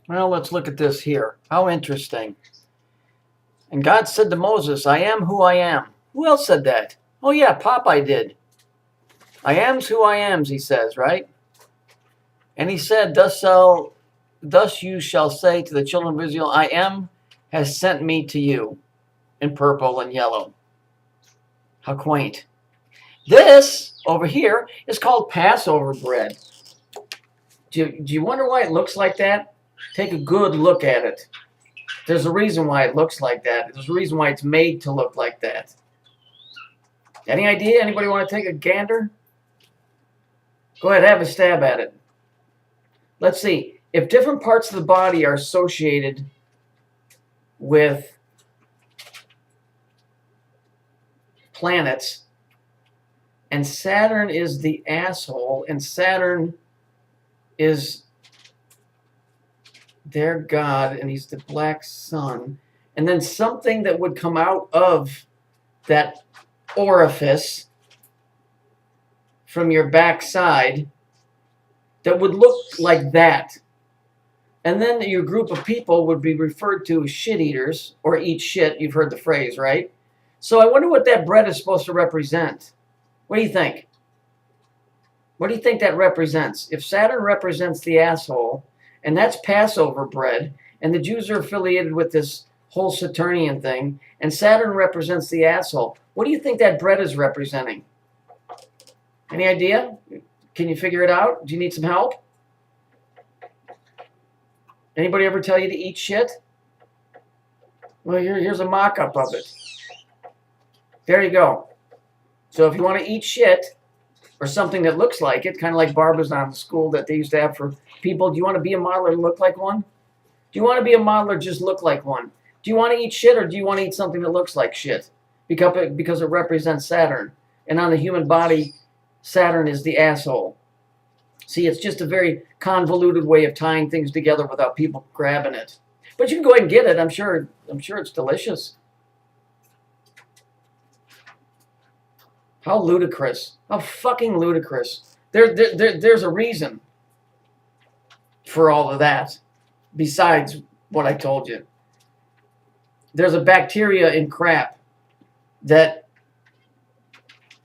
Well, let's look at this here. How interesting. And God said to Moses, I am who I am. Who else said that? Oh, yeah, Popeye did. I am's who I am's, he says, right? And he said, thus you shall say to the children of Israel, I am has sent me to you, in purple and yellow. How quaint. This over here is called Passover bread. Do you wonder why it looks like that? Take a good look at it. There's a reason why it looks like that. There's a reason why it's made to look like that. Any idea? Anybody want to take a gander? Go ahead, have a stab at it. Let's see. If different parts of the body are associated with planets, and Saturn is the asshole, and Saturn is their god, and he's the black sun, and then something that would come out of that orifice from your backside that would look like that. And then your group of people would be referred to as shit eaters, or eat shit. You've heard the phrase, right? So I wonder what that bread is supposed to represent. What do you think? What do you think that represents? If Saturn represents the asshole, and that's Passover bread, and the Jews are affiliated with this whole Saturnian thing, and Saturn represents the asshole, what do you think that bread is representing? Any idea? Can you figure it out? Do you need some help? Anybody ever tell you to eat shit? Well, here's a mock-up of it. There you go. So if you want to eat shit, or something that looks like it, kind of like Barbizon school that they used to have for people, do you want to be a model or look like one? Do you want to be a model or just look like one? Do you want to eat shit, or do you want to eat something that looks like shit? Because it represents Saturn. And on the human body, Saturn is the asshole. See, it's just a very convoluted way of tying things together without people grabbing it. But you can go ahead and get it. I'm sure it's delicious. How ludicrous. How fucking ludicrous. There's a reason for all of that, besides what I told you. There's a bacteria in crap that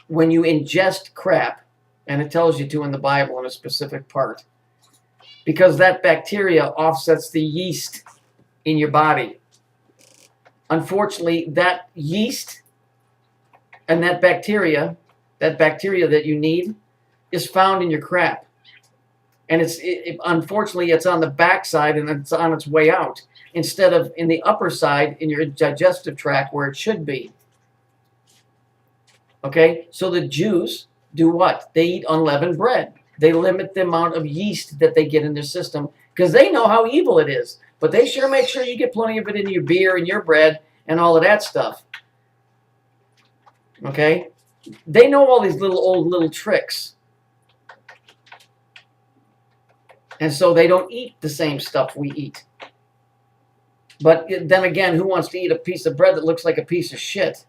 when you ingest crap, and it tells you to in the Bible in a specific part, because that bacteria offsets the yeast in your body. Unfortunately, that yeast and that bacteria that you need is found in your crap. And unfortunately, it's on the backside and it's on its way out, instead of in the upper side in your digestive tract where it should be. Okay, so the Jews do what? They eat unleavened bread. They limit the amount of yeast that they get in their system because they know how evil it is. But they sure make sure you get plenty of it in your beer and your bread and all of that stuff. Okay? They know all these little tricks. And so they don't eat the same stuff we eat. But then again, who wants to eat a piece of bread that looks like a piece of shit?